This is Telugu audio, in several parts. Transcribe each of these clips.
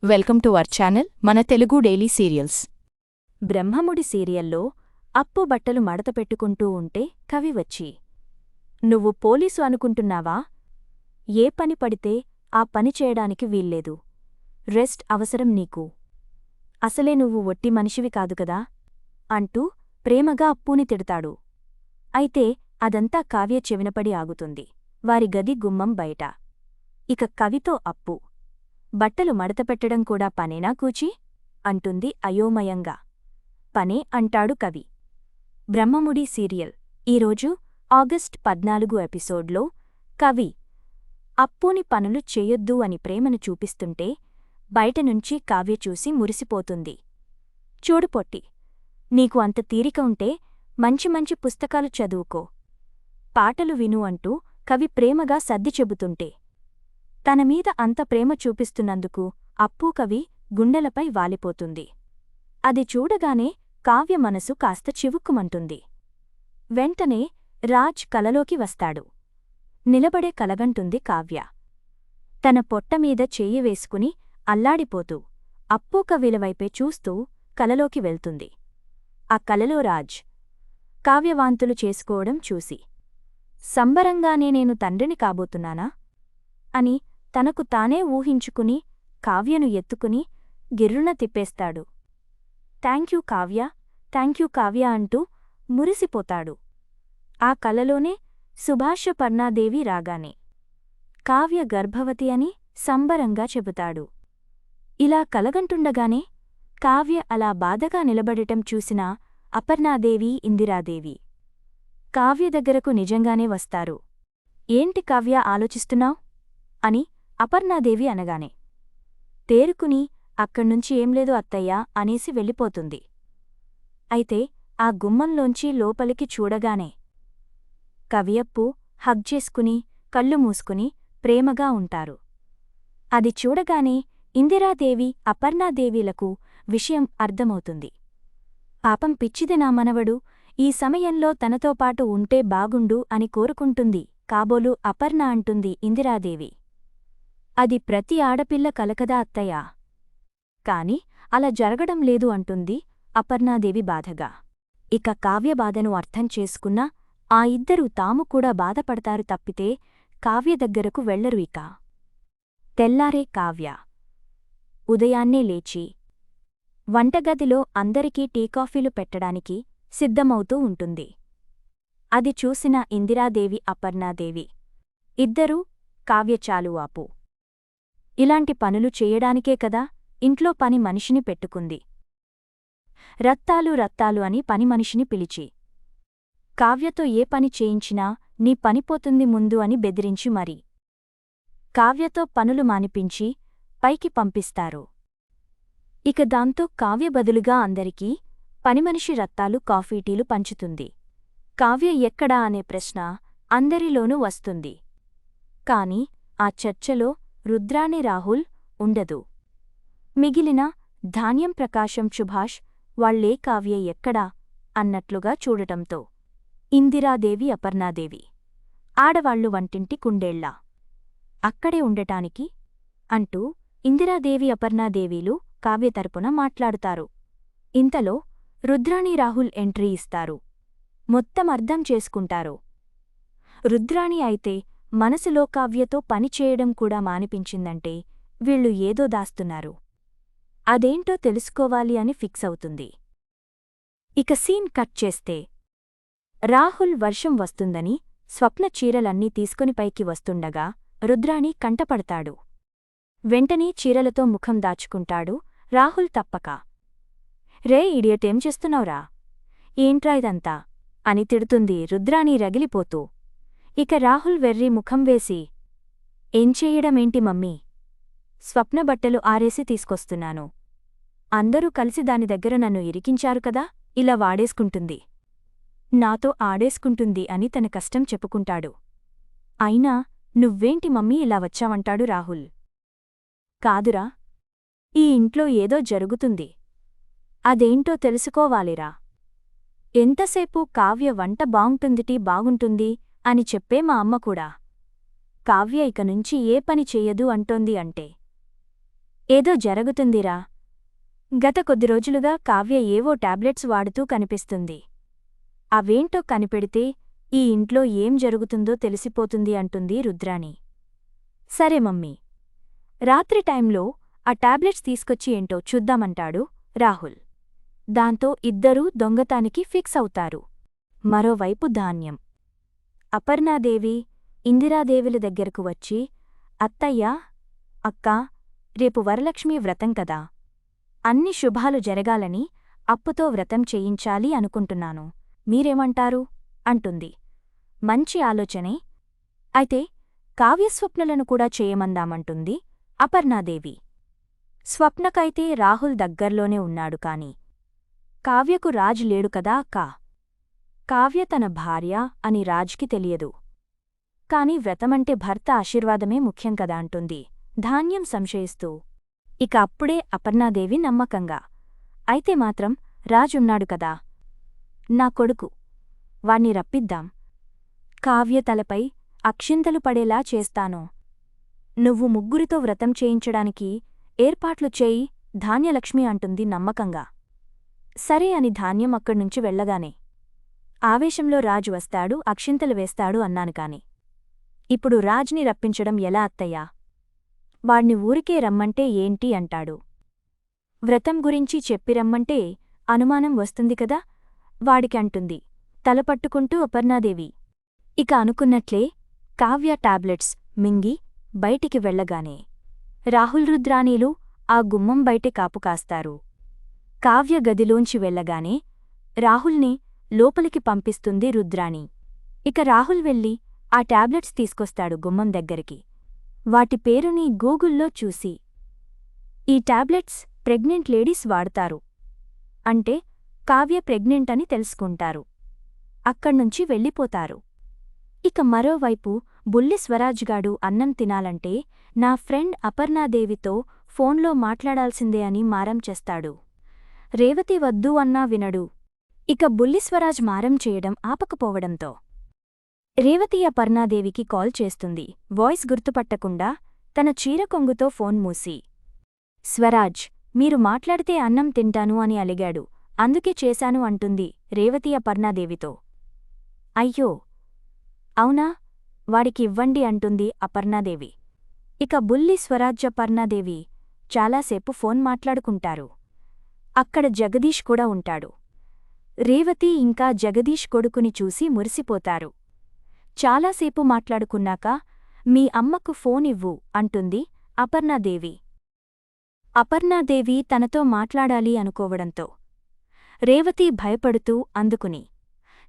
వెల్కమ్ టు అవర్ ఛానల్ మన తెలుగు డైలీ సీరియల్స్. బ్రహ్మముడి సీరియల్లో అప్పు బట్టలు మడతపెట్టుకుంటూ ఉంటే కవి వచ్చి, నువ్వు పోలీసు అనుకుంటున్నావా? ఏ పని పడితే ఆ పని చేయడానికి వీల్లేదు. రెస్ట్ అవసరం నీకు. అసలే నువ్వు ఒట్టి మనిషివి కాదుకదా అంటూ ప్రేమగా అప్పుని తిడతాడు. అయితే అదంతా కావ్య చెవినపడి ఆగుతుంది, వారి గది గుమ్మం బయట. ఇక కవితో అప్పు, బట్టలు మడతపెట్టడం కూడా పనేనా కూచి? అంటుంది అయోమయంగా. పనే అంటాడు కవి. బ్రహ్మముడి సీరియల్ ఈరోజు ఆగస్ట్ 14 ఎపిసోడ్లో కవి అప్పుని పనులు చెయ్యొద్దు అని ప్రేమను చూపిస్తుంటే బయటనుంచి కావ్య చూసి మురిసిపోతుంది. చూడు పొట్టి, నీకు అంత తీరిక ఉంటే మంచి మంచి పుస్తకాలు చదువుకో, పాటలు విను అంటూ కవి ప్రేమగా సర్ది చెబుతుంటే తనమీద అంత ప్రేమ చూపిస్తున్నందుకు అప్పూ కవి గుండెలపై వాలిపోతుంది. అది చూడగానే కావ్య మనసు కాస్త చివుక్కుమంటుంది. వెంటనే రాజ్ కలలోకి వస్తాడు. నిలబడే కలగంటుంది కావ్య. తన పొట్టమీద చెయ్యి వేసుకుని అల్లాడిపోతూ అప్పూ కవిలవైపే చూస్తూ కలలోకి వెళ్తుంది. ఆ కలలో రాజ్ కావ్యవాంతులు చేసుకోవడం చూసి, సంబరంగానే నేను తండ్రిని కాబోతున్నానా అని తనకు తానే ఊహించుకుని కావ్యను ఎత్తుకుని గిర్రున తిప్పేస్తాడు. థ్యాంక్యూ కావ్య, థ్యాంక్యూ కావ్య అంటూ మురిసిపోతాడు. ఆ కలలోనే సుభాషపర్ణాదేవి రాగానే కావ్య గర్భవతి అని సంబరంగా చెబుతాడు. ఇలా కలగంటుండగానే కావ్య అలా బాధగా నిలబడటం చూసిన అపర్ణాదేవి, ఇందిరాదేవి కావ్య దగ్గరకు నిజంగానే వస్తారు. ఏంటి కావ్య ఆలోచిస్తున్నావ్ అని అపర్ణాదేవి అనగానే తేరుకుని అక్కడ్నుంచి ఏంలేదు అత్తయ్యా అనేసి వెళ్ళిపోతుంది. అయితే ఆ గుమ్మంలోంచి లోపలికి చూడగానే కవియప్పు హగ్ చేసుకుని కళ్ళు మూసుకుని ప్రేమగా ఉంటారు. అది చూడగానే ఇందిరాదేవి, అపర్ణాదేవిలకు విషయం అర్థమవుతుంది. పాపం పిచ్చిది నా మనవడు, ఈ సమయంలో తనతో పాటు ఉంటే బాగుండు అని కోరుకుంటుంది కాబోలు అపర్ణ అంటుంది ఇందిరాదేవి. అది ప్రతి ఆడపిల్ల కలకదా అత్తయ్యా, కాని అలా జరగడం లేదు అంటుంది అపర్ణాదేవి బాధగా. ఇక కావ్య బాధను అర్థం చేసుకున్న ఆ ఇద్దరూ తాము కూడా బాధపడతారు తప్పితే కావ్య దగ్గరకు వెళ్లరు. ఇక తెల్లారే కావ్య ఉదయాన్నే లేచి వంటగదిలో అందరికీ టీకాఫీలు పెట్టడానికి సిద్ధమవుతూ ఉంటుంది. అది చూసిన ఇందిరాదేవి, అపర్ణాదేవి ఇద్దరూ కావ్య చాలు ఆపు, ఇలాంటి పనులు చేయడానికే కదా ఇంట్లో పని మనిషిని పెట్టుకుంది. రత్తాలు రత్తాలు అని పని మనిషిని పిలిచి కావ్యతో ఏ పని చేయించినా నీ పనిపోతుంది ముందు అని బెదిరించి మరి కావ్యతో పనులు మానిపించి పైకి పంపిస్తారు. ఇక దాంతో కావ్య బదులుగా అందరికీ పనిమనిషి రత్తాలు, కాఫీటీలు పంచుతుంది. కావ్య ఎక్కడా అనే ప్రశ్న అందరిలోనూ వస్తుంది. కాని ఆ చర్చలో రుద్రాణి, రాహుల్ ఉండదు. మిగిలిన ధాన్యం, ప్రకాశం, సుభాష్ వాళ్లే కావ్య ఎక్కడా అన్నట్లుగా చూడటంతో ఇందిరాదేవి, అపర్ణాదేవి ఆడవాళ్లు వంటింటి కుండేళ్లా అక్కడే ఉండటానికి అంటూ ఇందిరాదేవి, అపర్ణాదేవీలు కావ్య తరపున మాట్లాడుతారు. ఇంతలో రుద్రాణి, రాహుల్ ఎంట్రీ ఇస్తారు. మొత్తం అర్థం చేసుకుంటారు. రుద్రాణి అయితే మనసులో కావ్యతో పనిచేయడం కూడా మానిపించిందంటే వీళ్ళు ఏదో దాస్తున్నారు, అదేంటో తెలుసుకోవాలి అని ఫిక్స్ అవుతుంది. ఇక సీన్ కట్ చేస్తే రాహుల్ వర్షం వస్తుందని స్వప్న చీరలన్నీ తీసుకుని పైకి వస్తుండగా రుద్రాణి కంటపడతాడు. వెంటనే చీరలతో ముఖం దాచుకుంటాడు రాహుల్ తప్పక. రే ఇడియట్, ఏం చేస్తున్నావురా, ఏంట్రా ఇదంతా అని తిడుతుంది రుద్రాణి రగిలిపోతూ. ఇక రాహుల్ వెర్రి ముఖం వేసి, ఏం చేయడమేంటి మమ్మీ, స్వప్న బట్టలు ఆరేసి తీసుకొస్తున్నాను, అందరూ కలిసి దాని దగ్గర నన్ను ఇరికించారు కదా, ఇలా వాడేసుకుంటుంది, నాతో ఆడేసుకుంటుంది అని తన కష్టం చెప్పుకుంటాడు. అయినా నువ్వేంటి మమ్మీ ఇలా వచ్చావంటాడు రాహుల్. కాదురా, ఈ ఇంట్లో ఏదో జరుగుతుంది, అదేంటో తెలుసుకోవాలిరా. ఎంతసేపు కావ్య వంట బాగుంటుంది అని చెప్పే మా అమ్మ కూడా కావ్య ఇక నుంచి ఏ పని చెయ్యదు అంటోంది అంటే ఏదో జరుగుతుందిరా. గత కొద్ది రోజులుగా కావ్య ఏవో టాబ్లెట్స్ వాడుతూ కనిపిస్తుంది. అవేంటో కనిపెడితే ఈ ఇంట్లో ఏం జరుగుతుందో తెలిసిపోతుంది అంటుంది రుద్రాణి. సరే మమ్మీ. రాత్రి టైంలో ఆ టాబ్లెట్స్ తీసుకొచ్చి ఏంటో చూద్దామంటాడు రాహుల్. దాంతో ఇద్దరూ దొంగతానికి ఫిక్స్ అవుతారు. మరోవైపు ధాన్యం. అపర్ణాదేవి, ఇందిరాదేవిల దగ్గరకు వచ్చి, అత్తయ్యా, అక్కా, రేపు వరలక్ష్మీ వ్రతం కదా. అన్ని శుభాలు జరగాలని అప్పుతో వ్రతం చేయించాలి అనుకుంటున్నాను. మీరేమంటారు అంటుంది. మంచి ఆలోచనే. అయితే కావ్యస్వప్నలను కూడా చేయమందామంటుంది అపర్ణాదేవి. స్వప్నకైతే రాహుల్ దగ్గర్లోనే ఉన్నాడు కాని కావ్యకు రాజ్ లేడు కదా అక్కా. కావ్య తన భార్య అని రాజ్కి తెలియదు. కాని వ్రతమంటే భర్త ఆశీర్వాదమే ముఖ్యం కదా అంటుంది ధాన్యం సంశయిస్తూ. ఇక అప్పుడే అపర్ణాదేవి నమ్మకంగా, అయితే మాత్రం రాజున్నాడు కదా, నా కొడుకు, వాణ్ణి రప్పిద్దాం. కావ్య తలపై అక్షింతలు పడేలా చేస్తాను. నువ్వు ముగ్గురితో వ్రతం చేయించడానికి ఏర్పాట్లు చేయి ధాన్యలక్ష్మి అంటుంది నమ్మకంగా. సరే అని ధాన్యం అక్కడ్నుంచి వెళ్లగానే ఆవేశంలో రాజు వస్తాడు, అక్షింతలు వేస్తాడు అన్నాను కాని ఇప్పుడు రాజ్ని రప్పించడం ఎలా అత్తయ్యా? వాణ్ణి ఊరికే రమ్మంటే ఏంటి అంటాడు. వ్రతం గురించి చెప్పిరమ్మంటే అనుమానం వస్తుంది కదా వాడికి అంటుంది తలపట్టుకుంటూ అపర్ణాదేవి. ఇక అనుకున్నట్లే కావ్య టాబ్లెట్స్ మింగి బయటికి వెళ్లగానే రాహుల్ రుద్రాణీలు ఆ గుమ్మం బయటే కాపు కాస్తారు. కావ్య గదిలోంచి వెళ్లగానే రాహుల్ని లోపలికి పంపిస్తుంది రుద్రాణి. ఇక రాహుల్ వెళ్ళి ఆ టాబ్లెట్స్ తీసుకొస్తాడు గుమ్మం దగ్గరికి. వాటి పేరుని గూగుల్లో చూసి, ఈ టాబ్లెట్స్ ప్రెగ్నెంట్ లేడీస్ వాడతారు అంటే కావ్య ప్రెగ్నెంట్ అని తెలుసుకుంటారు. అక్కడ్నుంచి వెళ్ళిపోతారు. ఇక మరోవైపు బుల్లి స్వరాజ్గాడు అన్నం తినాలంటే నా ఫ్రెండ్ అపర్ణాదేవితో ఫోన్లో మాట్లాడాల్సిందే అని మారం చేస్తాడు. రేవతి వద్దు అన్నా వినడు. ఇక బుల్లి స్వరాజ్ మారం చేయడం ఆపకపోవడంతో రేవతి అపర్ణాదేవికి కాల్ చేస్తుంది. వాయిస్ గుర్తుపట్టకుండా తన చీర కొంగుతో ఫోన్ మూసి, స్వరాజ్, మీరు మాట్లాడితే అన్నం తింటాను అని అలిగాడు, అందుకే చేశాను అంటుంది రేవతి అపర్ణాదేవితో. అయ్యో అవునా, వాడికి ఇవ్వండి అంటుంది అపర్ణాదేవి. ఇక బుల్లి స్వరాజ్ అపర్ణాదేవి చాలాసేపు ఫోన్ మాట్లాడుకుంటారు. అక్కడ జగదీష్ కూడా ఉంటాడు. రేవతి ఇంకా జగదీష్ కొడుకుని చూసి మురిసిపోతారు. చాలాసేపు మాట్లాడుకున్నాక మీ అమ్మకు ఫోన్ ఇవ్వు అంటుంది అపర్ణాదేవి. అపర్ణాదేవి తనతో మాట్లాడాలి అనుకోవడంతో రేవతి భయపడుతూ అందుకుని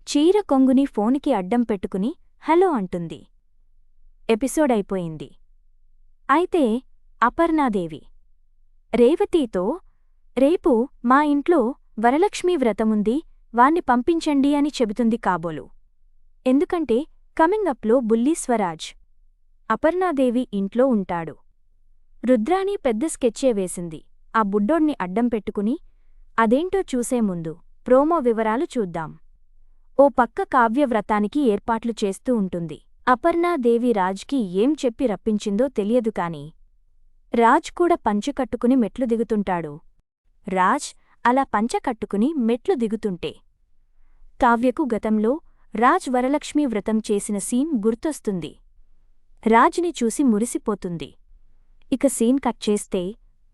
చీర కొంగుని ఫోనుకి అడ్డం పెట్టుకుని హలో అంటుంది. ఎపిసోడ్ అయిపోయింది. అయితే అపర్ణాదేవి రేవతితో రేపు మా ఇంట్లో వరలక్ష్మీ వ్రతముంది, వాణ్ణి పంపించండి అని చెబుతుంది కాబోలు. ఎందుకంటే కమింగ్ అప్లో బుల్లి స్వరాజ్ అపర్ణాదేవి ఇంట్లో ఉంటాడు. రుద్రాణి పెద్ద స్కెచ్చే వేసింది. ఆ బుడ్డోడ్ని అడ్డం పెట్టుకుని అదేంటో చూసే ముందు ప్రోమో వివరాలు చూద్దాం. ఓ పక్క కావ్య వ్రతానికి ఏర్పాట్లు చేస్తూ ఉంటుంది. అపర్ణాదేవి రాజ్కి ఏం చెప్పి రప్పించిందో తెలియదు కాని రాజ్ కూడా పంచె కట్టుకుని మెట్లు దిగుతుంటాడు. రాజ్ అలా పంచె కట్టుకుని మెట్లు దిగుతుంటే కావ్యకు గతంలో రాజ్ వరలక్ష్మీ వ్రతం చేసిన సీన్ గుర్తొస్తుంది. రాజ్ని చూసి మురిసిపోతుంది. ఇక సీన్ కట్ చేస్తే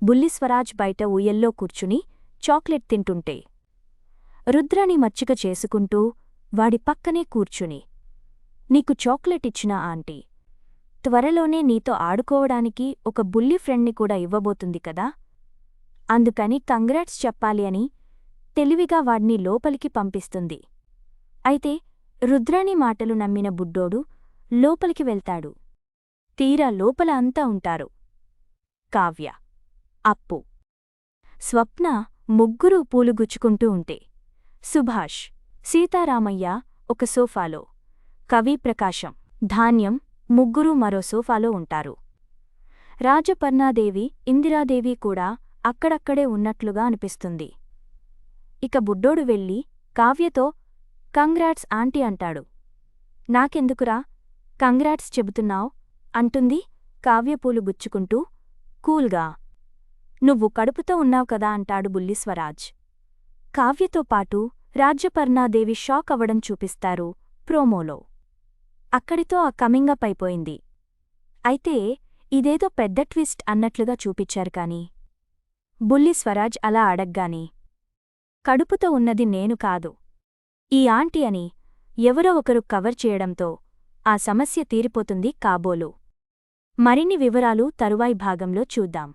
బుల్లి స్వరాజ్ బయట ఊయల్లో కూర్చుని చాక్లెట్ తింటుంటే రుద్రాణి మచ్చిక చేసుకుంటూ వాడి పక్కనే కూర్చుని, నీకు చాక్లెట్ ఇచ్చినా ఆంటీ త్వరలోనే నీతో ఆడుకోవడానికి ఒక బుల్లి ఫ్రెండ్ని కూడా ఇవ్వబోతుంది కదా, అందుకని కంగ్రాట్స్ చెప్పాలి అని తెలివిగా వాడ్ని లోపలికి పంపిస్తుంది. అయితే రుద్రాణి మాటలు నమ్మిన బుడ్డోడు లోపలికి వెళ్తాడు. తీరా లోపల అంతా ఉంటారు. కావ్య, అప్పు, స్వప్న ముగ్గురూ పూలుగుచ్చుకుంటూ ఉంటే సుభాష్, సీతారామయ్య ఒక సోఫాలో, కవి ప్రకాశం, ధాన్యం ముగ్గురూ మరో సోఫాలో ఉంటారు. రాజపర్ణాదేవి, ఇందిరాదేవి కూడా అక్కడక్కడే ఉన్నట్లుగా అనిపిస్తుంది. ఇక బుడ్డోడు వెళ్ళి కావ్యతో కంగ్రాట్స్ ఆంటీ అంటాడు. నాకెందుకురా కంగ్రాట్స్ చెబుతున్నావ్ అంటుంది కావ్యపూలు గుచ్చుకుంటూ కూల్గా. నువ్వు కడుపుతో ఉన్నావు కదా అంటాడు బుల్లి స్వరాజ్. కావ్యతో పాటు రాజ్యపర్ణాదేవి షాక్ అవ్వడం చూపిస్తారు ప్రోమోలో. అక్కడితో ఆ కమింగప్ అయిపోయింది. అయితే ఇదేదో పెద్ద ట్విస్ట్ అన్నట్లుగా చూపిచ్చారు కాని బుల్లి స్వరాజ్ అలా అడగ్గాని కడుపుతో ఉన్నది నేను కాదు, ఈ ఆంటీ అని ఎవరో ఒకరు కవర్ చేయడంతో ఆ సమస్య తీరిపోతుంది కాబోలు. మరిన్ని వివరాలు తరువాయి భాగంలో చూద్దాం.